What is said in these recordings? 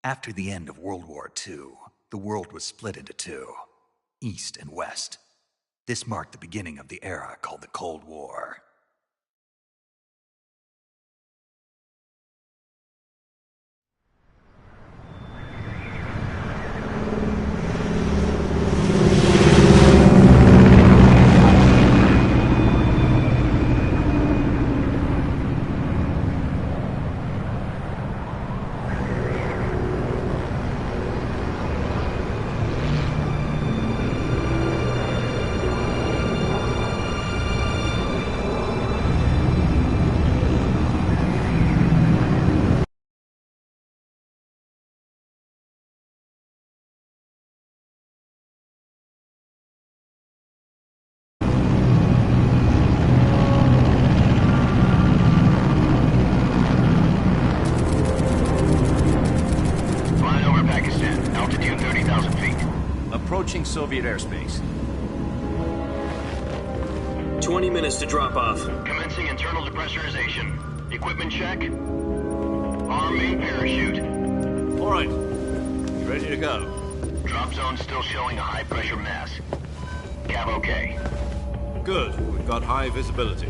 After the end of World War II, the world was split into two, East and West. This marked the beginning of the era called the Cold War. Approaching Soviet airspace. 20 minutes to drop off. Commencing internal depressurization. Equipment check. Arm main parachute. All right. You ready to go? Drop zone still showing a high pressure mass. Cav okay. Good. We've got high visibility.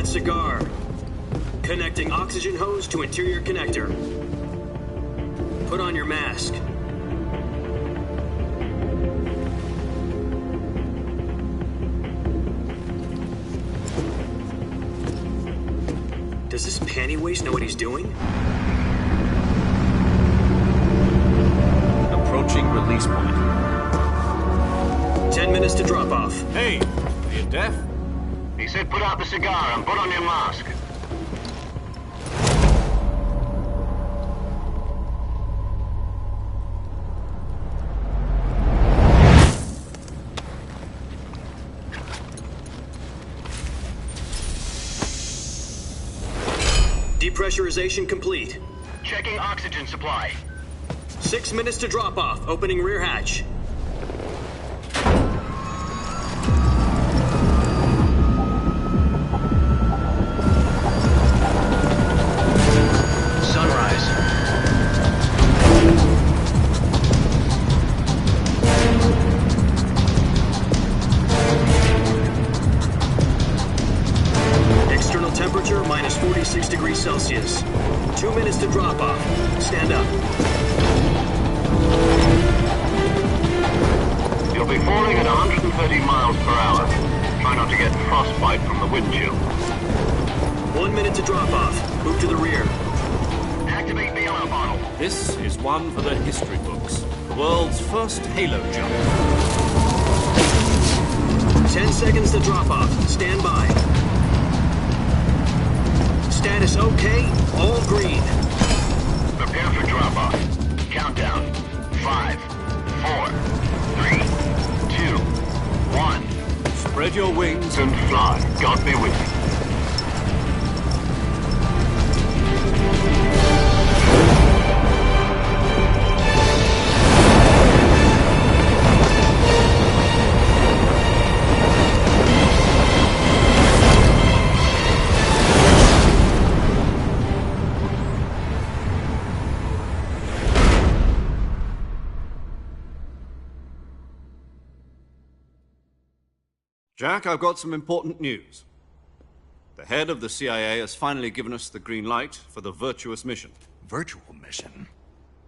Cigar. Connecting oxygen hose to interior connector. Put on your mask. Does this panty waste know what he's doing? Approaching release point. 10 minutes to drop off. Hey, are you deaf? He said put out the cigar and put on your mask. Depressurization complete. Checking oxygen supply. 6 minutes to drop off. Opening rear hatch. Temperature minus 46 degrees Celsius. 2 minutes to drop off. Stand up. You'll be falling at 130 miles per hour. Try not to get frostbite from the wind chill. 1 minute to drop off. Move to the rear. Activate bailout bottle. This is one for the history books. The world's first halo jump. 10 seconds to drop off. Stand by. Status okay, all green. Prepare for drop-off. Countdown. 5, 4, 3, 2, 1. Spread your wings And fly. God be with you. Jack, I've got some important news. The head of the CIA has finally given us the green light for the virtuous mission. Virtual mission?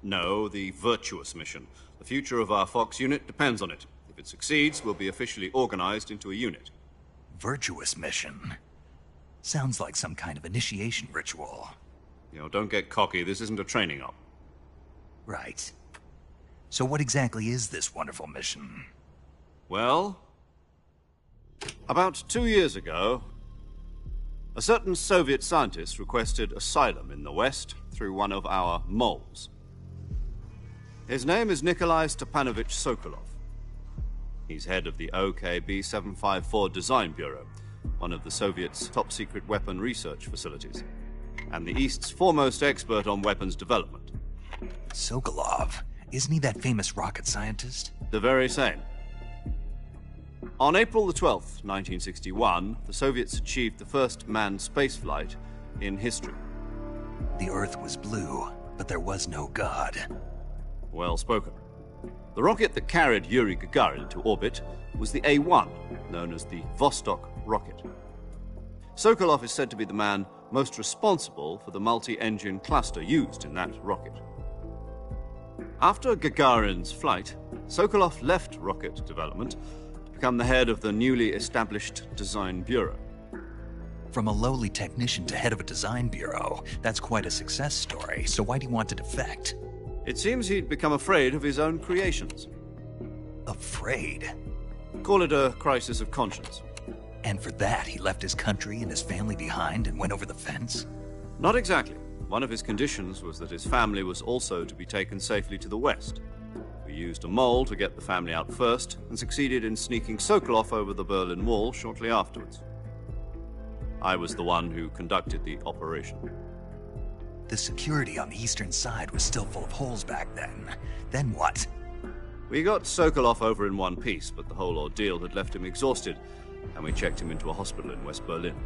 No, the virtuous mission. The future of our Fox unit depends on it. If it succeeds, we'll be officially organized into a unit. Virtuous mission? Sounds like some kind of initiation ritual. You know, don't get cocky. This isn't a training op. Right. So what exactly is this wonderful mission? Well, about 2 years ago, a certain Soviet scientist requested asylum in the West through one of our moles. His name is Nikolai Stepanovich Sokolov. He's head of the OKB-754 Design Bureau, one of the Soviets' top-secret weapon research facilities, and the East's foremost expert on weapons development. Sokolov? Isn't he that famous rocket scientist? The very same. On April the 12th, 1961, the Soviets achieved the first manned spaceflight in history. The Earth was blue, but there was no God. Well spoken. The rocket that carried Yuri Gagarin to orbit was the A-1, known as the Vostok rocket. Sokolov is said to be the man most responsible for the multi-engine cluster used in that rocket. After Gagarin's flight, Sokolov left rocket development to become the head of the newly established Design Bureau. From a lowly technician to head of a design bureau, that's quite a success story, so why'd he want to defect? It seems he'd become afraid of his own creations. Afraid? Call it a crisis of conscience. And for that, he left his country and his family behind and went over the fence? Not exactly. One of his conditions was that his family was also to be taken safely to the west. We used a mole to get the family out first and succeeded in sneaking Sokolov over the Berlin Wall shortly afterwards. I was the one who conducted the operation. The security on the eastern side was still full of holes back then. Then what? We got Sokolov over in one piece, but the whole ordeal had left him exhausted, and we checked him into a hospital in West Berlin.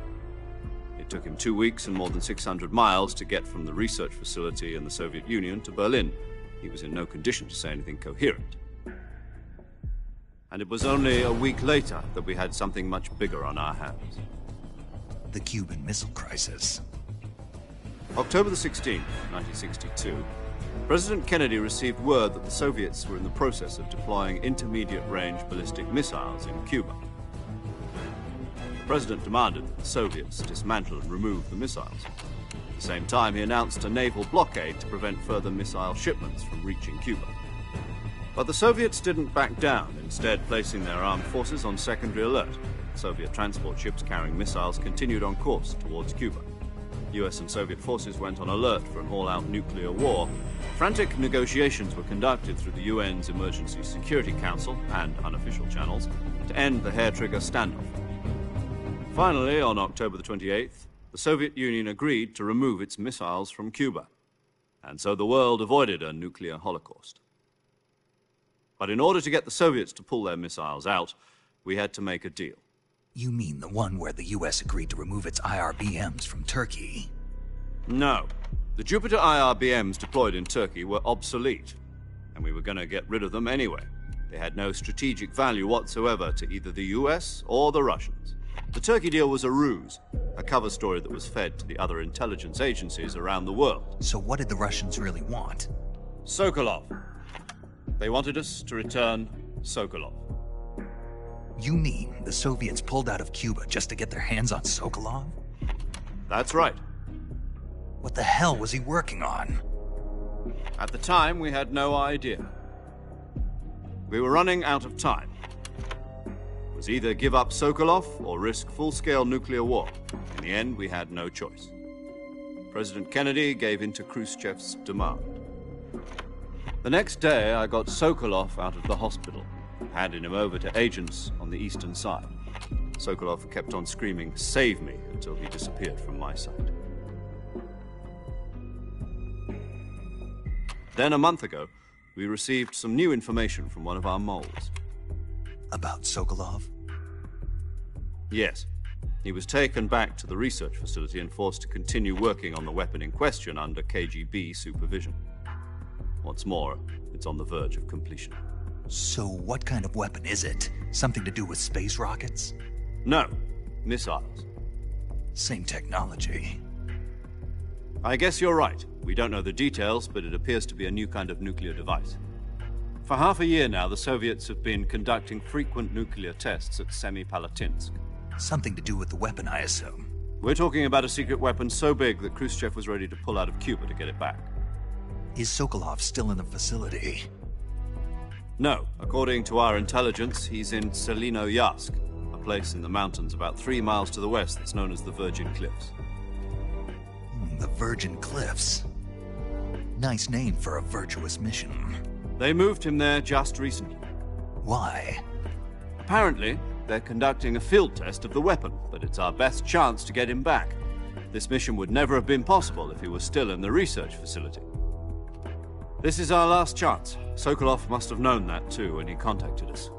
It took him 2 weeks and more than 600 miles to get from the research facility in the Soviet Union to Berlin. He was in no condition to say anything coherent. And it was only a week later that we had something much bigger on our hands. The Cuban Missile Crisis. October the 16th, 1962, President Kennedy received word that the Soviets were in the process of deploying intermediate-range ballistic missiles in Cuba. The President demanded that the Soviets dismantle and remove the missiles. At the same time, he announced a naval blockade to prevent further missile shipments from reaching Cuba. But the Soviets didn't back down, instead placing their armed forces on secondary alert. Soviet transport ships carrying missiles continued on course towards Cuba. US and Soviet forces went on alert for an all-out nuclear war. Frantic negotiations were conducted through the UN's Emergency Security Council and unofficial channels to end the hair-trigger standoff. Finally, on October the 28th, the Soviet Union agreed to remove its missiles from Cuba, and so the world avoided a nuclear holocaust. But in order to get the Soviets to pull their missiles out, we had to make a deal. You mean the one where the US agreed to remove its IRBMs from Turkey? No. The Jupiter IRBMs deployed in Turkey were obsolete, and we were going to get rid of them anyway. They had no strategic value whatsoever to either the US or the Russians. The Turkey deal was a ruse, a cover story that was fed to the other intelligence agencies around the world. So what did the Russians really want? Sokolov. They wanted us to return Sokolov. You mean the Soviets pulled out of Cuba just to get their hands on Sokolov? That's right. What the hell was he working on? At the time, we had no idea. We were running out of time. It was either give up Sokolov or risk full-scale nuclear war. In the end, we had no choice. President Kennedy gave in to Khrushchev's demand. The next day, I got Sokolov out of the hospital, handing him over to agents on the eastern side. Sokolov kept on screaming, "Save me," until he disappeared from my sight. Then a month ago, we received some new information from one of our moles. About Sokolov? Yes. He was taken back to the research facility and forced to continue working on the weapon in question under KGB supervision. What's more, it's on the verge of completion. So what kind of weapon is it? Something to do with space rockets? No, missiles. Same technology. I guess you're right. We don't know the details, but it appears to be a new kind of nuclear device. For half a year now, the Soviets have been conducting frequent nuclear tests at Semipalatinsk. Something to do with the weapon, I assume. We're talking about a secret weapon so big that Khrushchev was ready to pull out of Cuba to get it back. Is Sokolov still in the facility? No. According to our intelligence, he's in Selinoyarsk, a place in the mountains about 3 miles to the west that's known as the Virgin Cliffs. The Virgin Cliffs. Nice name for a virtuous mission. They moved him there just recently. Why? Apparently, they're conducting a field test of the weapon, but it's our best chance to get him back. This mission would never have been possible if he was still in the research facility. This is our last chance. Sokolov must have known that too when he contacted us.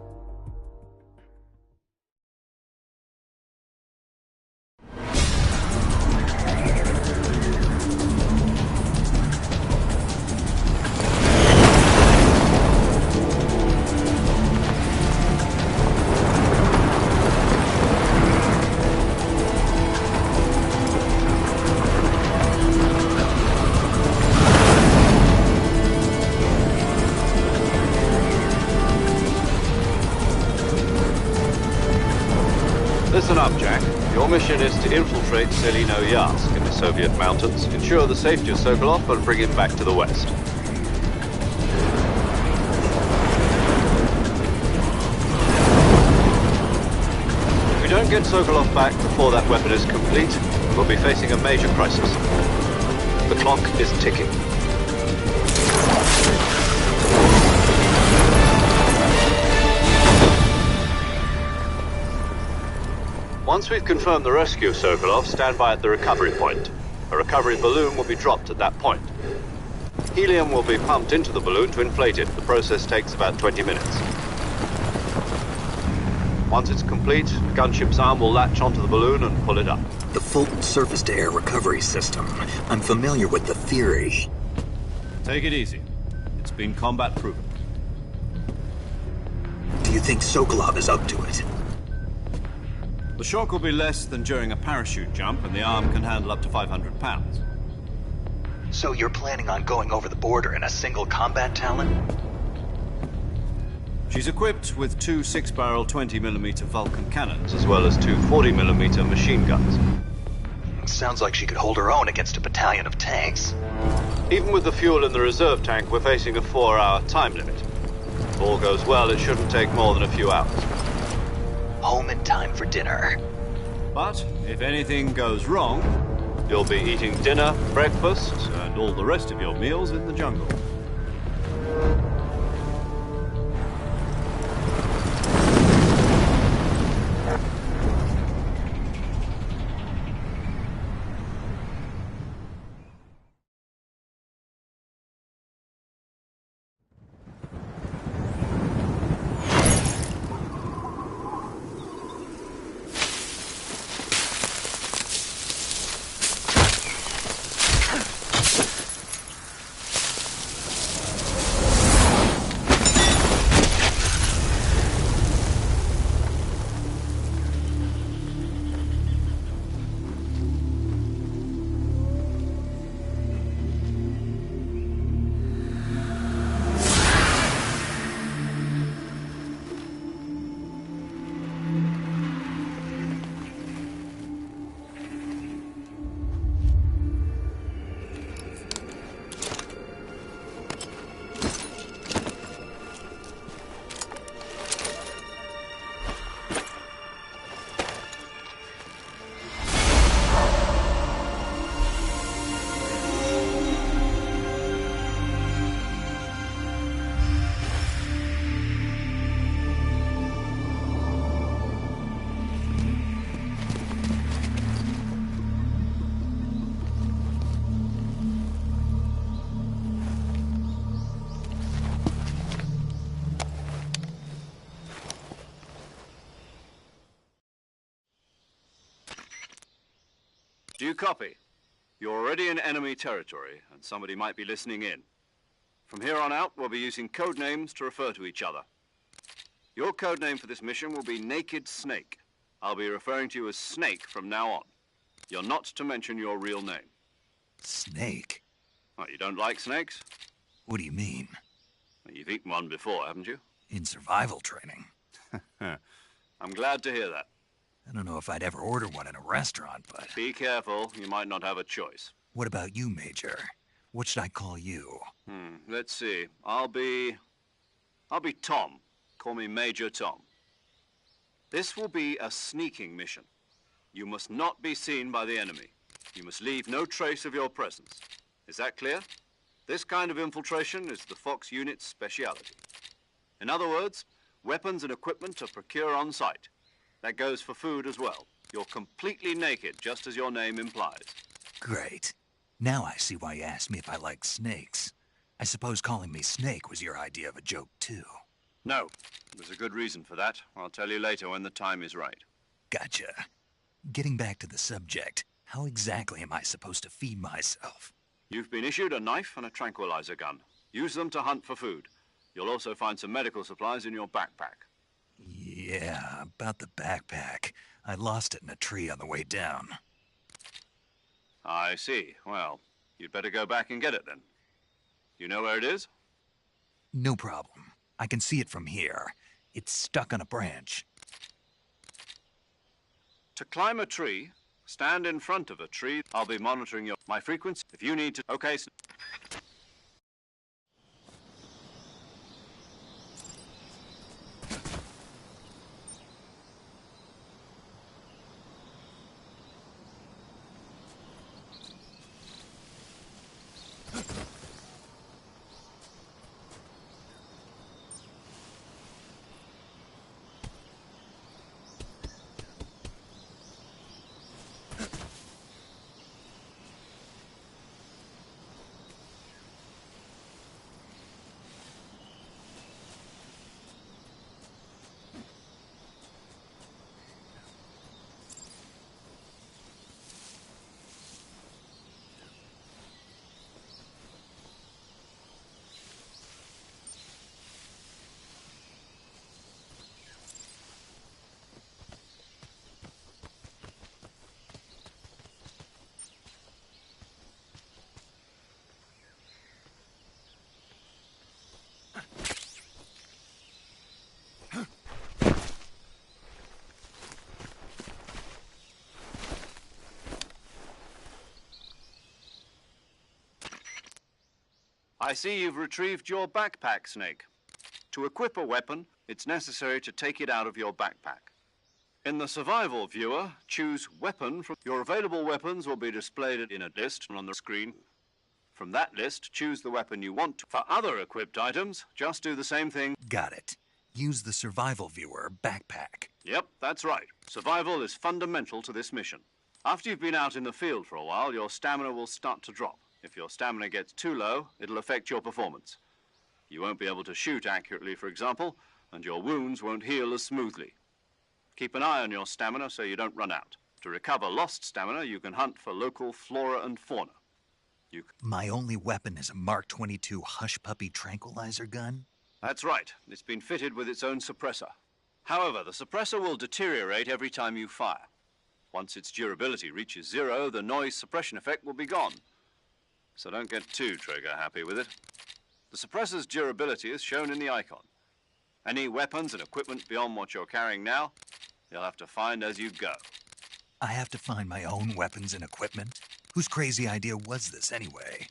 Listen up, Jack. Your mission is to infiltrate Selino-Yarsk in the Soviet mountains, ensure the safety of Sokolov, and bring him back to the West. If we don't get Sokolov back before that weapon is complete, we'll be facing a major crisis. The clock is ticking. Once we've confirmed the rescue of Sokolov, stand by at the recovery point. A recovery balloon will be dropped at that point. Helium will be pumped into the balloon to inflate it. The process takes about 20 minutes. Once it's complete, the gunship's arm will latch onto the balloon and pull it up. The Fulton surface-to-air recovery system. I'm familiar with the theory. Take it easy. It's been combat-proven. Do you think Sokolov is up to it? The shock will be less than during a parachute jump, and the arm can handle up to 500 pounds. So you're planning on going over the border in a single combat Talon? She's equipped with two 6-barrel 20mm Vulcan cannons, as well as two 40mm machine guns. Sounds like she could hold her own against a battalion of tanks. Even with the fuel in the reserve tank, we're facing a 4-hour time limit. If all goes well, it shouldn't take more than a few hours. Home in time for dinner. But if anything goes wrong, you'll be eating dinner, breakfast, and all the rest of your meals in the jungle. Do you copy? You're already in enemy territory, and somebody might be listening in. From here on out, we'll be using code names to refer to each other. Your code name for this mission will be Naked Snake. I'll be referring to you as Snake from now on. You're not to mention your real name. Snake? What, you don't like snakes? What do you mean? Well, you've eaten one before, haven't you? In survival training. I'm glad to hear that. I don't know if I'd ever order one in a restaurant, but... Be careful, you might not have a choice. What about you, Major? What should I call you? Let's see. I'll be Tom. Call me Major Tom. This will be a sneaking mission. You must not be seen by the enemy. You must leave no trace of your presence. Is that clear? This kind of infiltration is the Fox unit's speciality. In other words, weapons and equipment are procured on site. That goes for food as well. You're completely naked, just as your name implies. Great. Now I see why you asked me if I like snakes. I suppose calling me Snake was your idea of a joke, too. No, there's a good reason for that. I'll tell you later when the time is right. Gotcha. Getting back to the subject, how exactly am I supposed to feed myself? You've been issued a knife and a tranquilizer gun. Use them to hunt for food. You'll also find some medical supplies in your backpack. Yeah, about the backpack. I lost it in a tree on the way down. I see. Well, you'd better go back and get it then. You know where it is? No problem. I can see it from here. It's stuck on a branch. To climb a tree, stand in front of a tree. I'll be monitoring my frequency. If you need to... Okay, I see you've retrieved your backpack, Snake. To equip a weapon, it's necessary to take it out of your backpack. In the survival viewer, choose weapon from... Your available weapons will be displayed in a list on the screen. From that list, choose the weapon you want to. For other equipped items, just do the same thing. Got it. Use the survival viewer backpack. Yep, that's right. Survival is fundamental to this mission. After you've been out in the field for a while, your stamina will start to drop. If your stamina gets too low, it'll affect your performance. You won't be able to shoot accurately, for example, and your wounds won't heal as smoothly. Keep an eye on your stamina so you don't run out. To recover lost stamina, you can hunt for local flora and fauna. My only weapon is a Mark 22 Hush Puppy tranquilizer gun? That's right. It's been fitted with its own suppressor. However, the suppressor will deteriorate every time you fire. Once its durability reaches 0, the noise suppression effect will be gone. So don't get too trigger-happy with it. The suppressor's durability is shown in the icon. Any weapons and equipment beyond what you're carrying now, you'll have to find as you go. I have to find my own weapons and equipment? Whose crazy idea was this, anyway?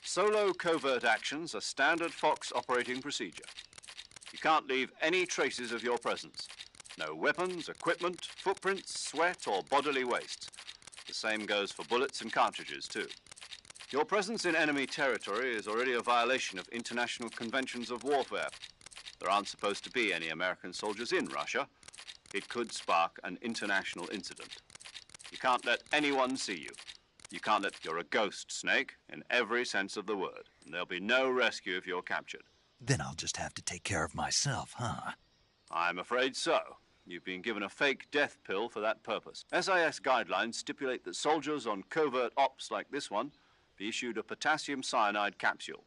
Solo covert actions are standard Fox operating procedure. You can't leave any traces of your presence. No weapons, equipment, footprints, sweat, or bodily wastes. The same goes for bullets and cartridges, too. Your presence in enemy territory is already a violation of international conventions of warfare. There aren't supposed to be any American soldiers in Russia. It could spark an international incident. You can't let anyone see you. You can't let... You're a ghost, Snake, in every sense of the word. And there'll be no rescue if you're captured. Then I'll just have to take care of myself, huh? I'm afraid so. You've been given a fake death pill for that purpose. SIS guidelines stipulate that soldiers on covert ops like this one be issued a potassium cyanide capsule.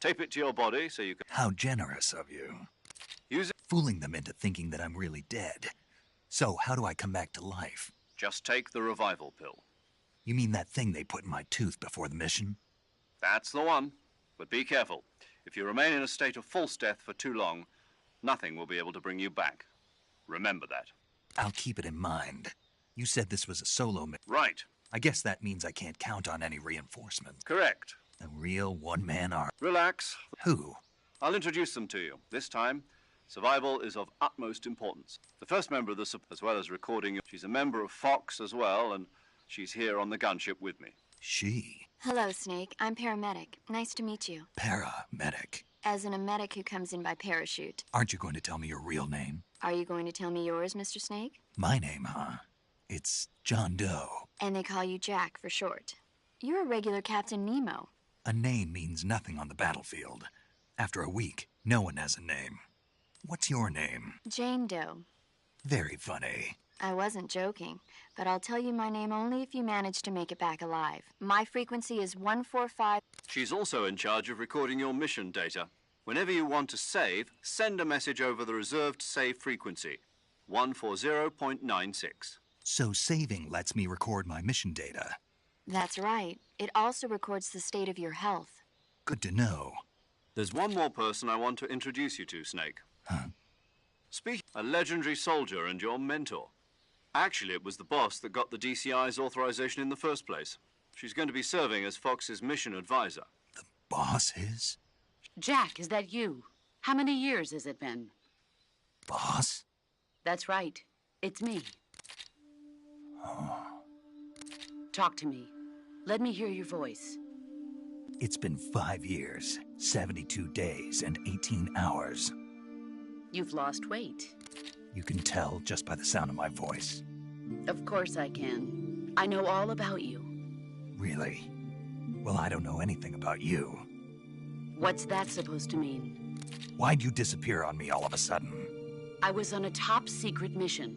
Tape it to your body so you can... How generous of you. Use it... Fooling them into thinking that I'm really dead. So, how do I come back to life? Just take the revival pill. You mean that thing they put in my tooth before the mission? That's the one. But be careful. If you remain in a state of false death for too long, nothing will be able to bring you back. Remember that. I'll keep it in mind. You said this was a solo mission. Right. I guess that means I can't count on any reinforcements. Correct. A real one-man army. Relax. Who? I'll introduce them to you. This time, survival is of utmost importance. The first member of the as well as recording you. She's a member of Fox as well, and she's here on the gunship with me. She? Hello, Snake. I'm paramedic. Nice to meet you. Paramedic. As in a medic who comes in by parachute. Aren't you going to tell me your real name? Are you going to tell me yours, Mr. Snake? My name, huh? It's John Doe. And they call you Jack for short. You're a regular Captain Nemo. A name means nothing on the battlefield. After a week, no one has a name. What's your name? Jane Doe. Very funny. I wasn't joking, but I'll tell you my name only if you manage to make it back alive. My frequency is 145. She's also in charge of recording your mission data. Whenever you want to save, send a message over the reserved save frequency, 140.96. So saving lets me record my mission data. That's right. It also records the state of your health. Good to know. There's one more person I want to introduce you to, Snake. Huh? Speak, a legendary soldier and your mentor. Actually, it was the boss that got the DCI's authorization in the first place. She's going to be serving as Fox's mission advisor. The boss is? Jack, is that you? How many years has it been? Boss? That's right. It's me. Oh. Talk to me. Let me hear your voice. It's been 5 years, 72 days, and 18 hours. You've lost weight. You can tell just by the sound of my voice. Of course I can. I know all about you. Really? Well, I don't know anything about you. What's that supposed to mean? Why'd you disappear on me all of a sudden? I was on a top-secret mission.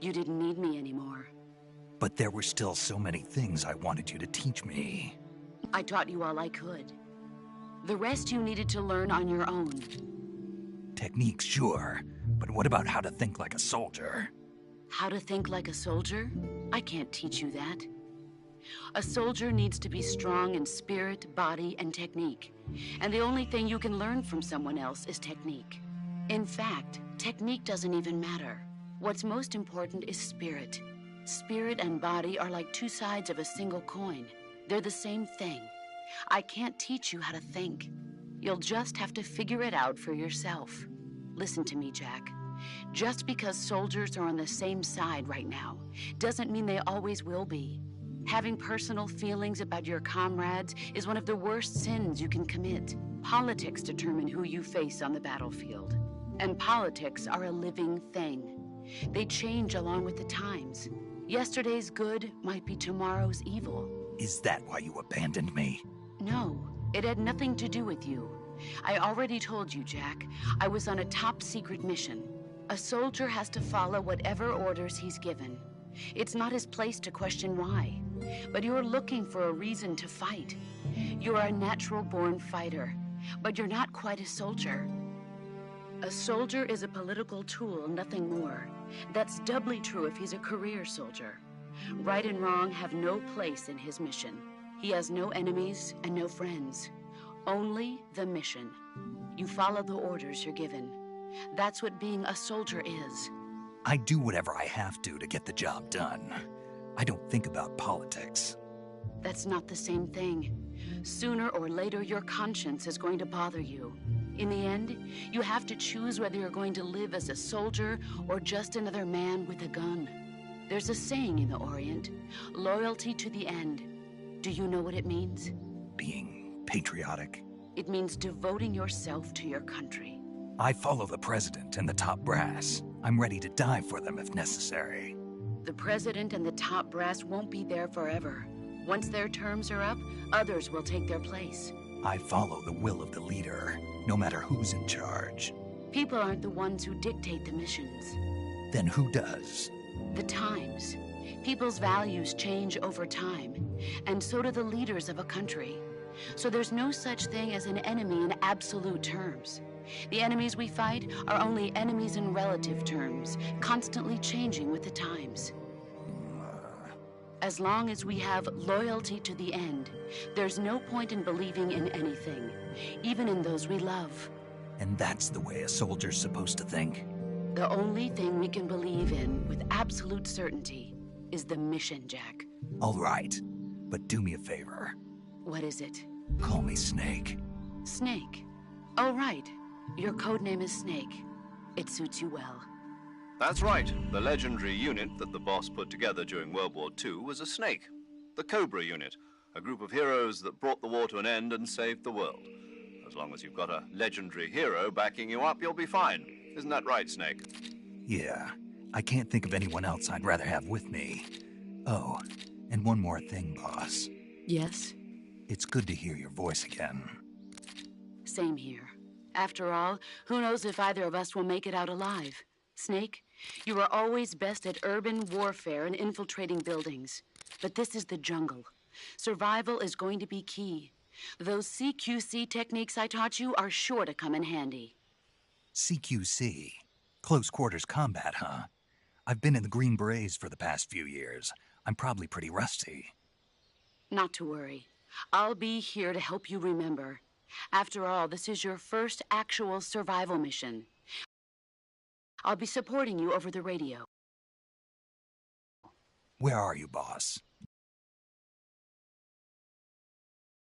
You didn't need me anymore. But there were still so many things I wanted you to teach me. I taught you all I could. The rest you needed to learn on your own. Techniques, sure. But what about how to think like a soldier? How to think like a soldier? I can't teach you that. A soldier needs to be strong in spirit, body, and technique. And the only thing you can learn from someone else is technique. In fact, technique doesn't even matter. What's most important is spirit. Spirit and body are like two sides of a single coin. They're the same thing. I can't teach you how to think. You'll just have to figure it out for yourself. Listen to me, Jack. Just because soldiers are on the same side right now doesn't mean they always will be. Having personal feelings about your comrades is one of the worst sins you can commit. Politics determine who you face on the battlefield. And politics are a living thing. They change along with the times. Yesterday's good might be tomorrow's evil. Is that why you abandoned me? No, it had nothing to do with you. I already told you, Jack. I was on a top-secret mission. A soldier has to follow whatever orders he's given. It's not his place to question why. But you're looking for a reason to fight. You're a natural-born fighter, but you're not quite a soldier. A soldier is a political tool, nothing more. That's doubly true if he's a career soldier. Right and wrong have no place in his mission. He has no enemies and no friends. Only the mission. You follow the orders you're given. That's what being a soldier is. I do whatever I have to get the job done. I don't think about politics. That's not the same thing. Sooner or later, your conscience is going to bother you. In the end, you have to choose whether you're going to live as a soldier or just another man with a gun. There's a saying in the Orient, loyalty to the end. Do you know what it means? Being patriotic. It means devoting yourself to your country. I follow the president and the top brass. I'm ready to die for them if necessary. The president and the top brass won't be there forever. Once their terms are up, others will take their place. I follow the will of the leader, no matter who's in charge. People aren't the ones who dictate the missions. Then who does? The times. People's values change over time, and so do the leaders of a country. So there's no such thing as an enemy in absolute terms. The enemies we fight are only enemies in relative terms, constantly changing with the times. As long as we have loyalty to the end, there's no point in believing in anything, even in those we love. And that's the way a soldier's supposed to think? The only thing we can believe in with absolute certainty is the mission, Jack. All right, but do me a favor. What is it? Call me Snake. Snake. Oh, right. Your codename is Snake. It suits you well. That's right. The legendary unit that the boss put together during World War II was a snake. The Cobra unit, a group of heroes that brought the war to an end and saved the world. As long as you've got a legendary hero backing you up, you'll be fine. Isn't that right, Snake? Yeah. I can't think of anyone else I'd rather have with me. Oh, and one more thing, boss. Yes? It's good to hear your voice again. Same here. After all, who knows if either of us will make it out alive? Snake, you are always best at urban warfare and infiltrating buildings. But this is the jungle. Survival is going to be key. Those CQC techniques I taught you are sure to come in handy. CQC? Close quarters combat, huh? I've been in the Green Berets for the past few years. I'm probably pretty rusty. Not to worry. I'll be here to help you remember. After all, this is your first actual survival mission. I'll be supporting you over the radio. Where are you, boss?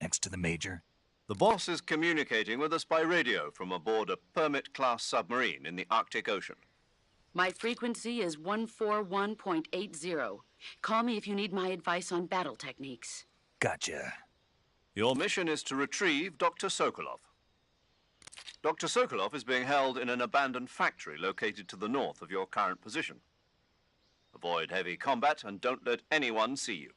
Next to the Major? The boss is communicating with us by radio from aboard a Permit-class submarine in the Arctic Ocean. My frequency is 141.80. Call me if you need my advice on battle techniques. Gotcha. Your mission is to retrieve Dr. Sokolov. Dr. Sokolov is being held in an abandoned factory located to the north of your current position. Avoid heavy combat and don't let anyone see you.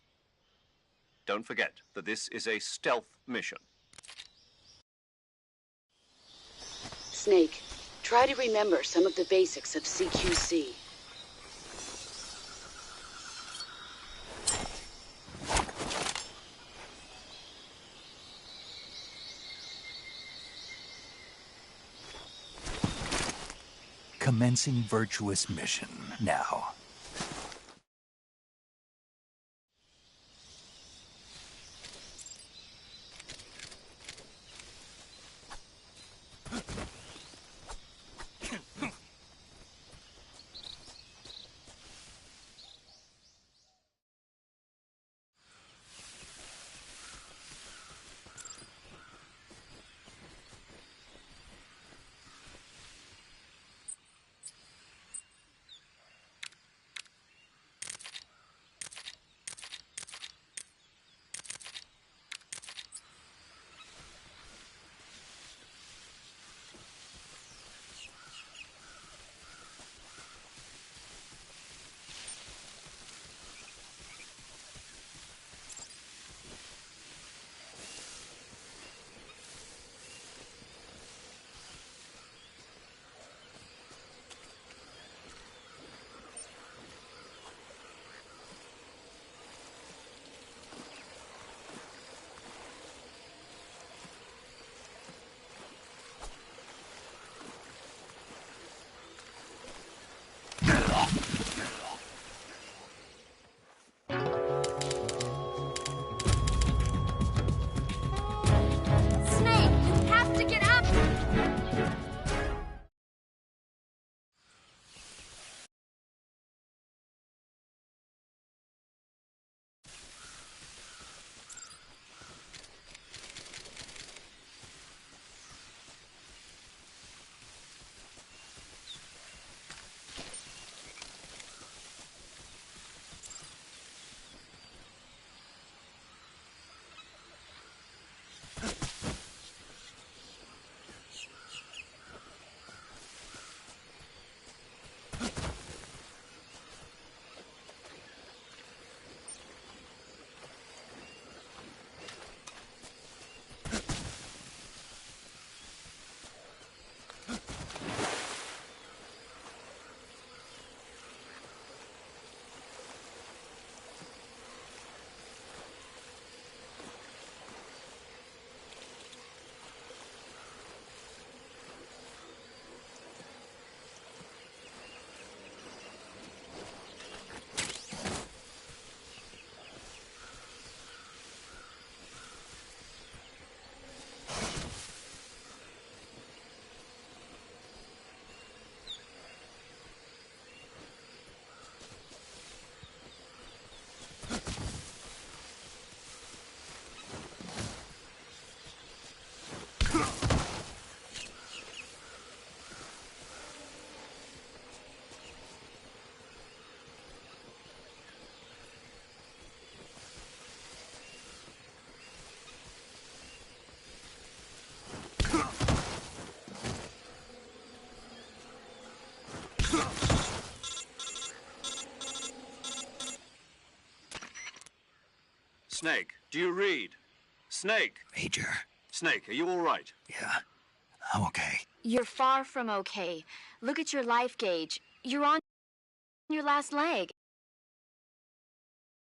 Don't forget that this is a stealth mission. Snake, try to remember some of the basics of CQC. Commencing virtuous mission now. Snake, do you read? Snake! Major. Snake, are you all right? Yeah, I'm okay. You're far from okay. Look at your life gauge. You're on your last leg.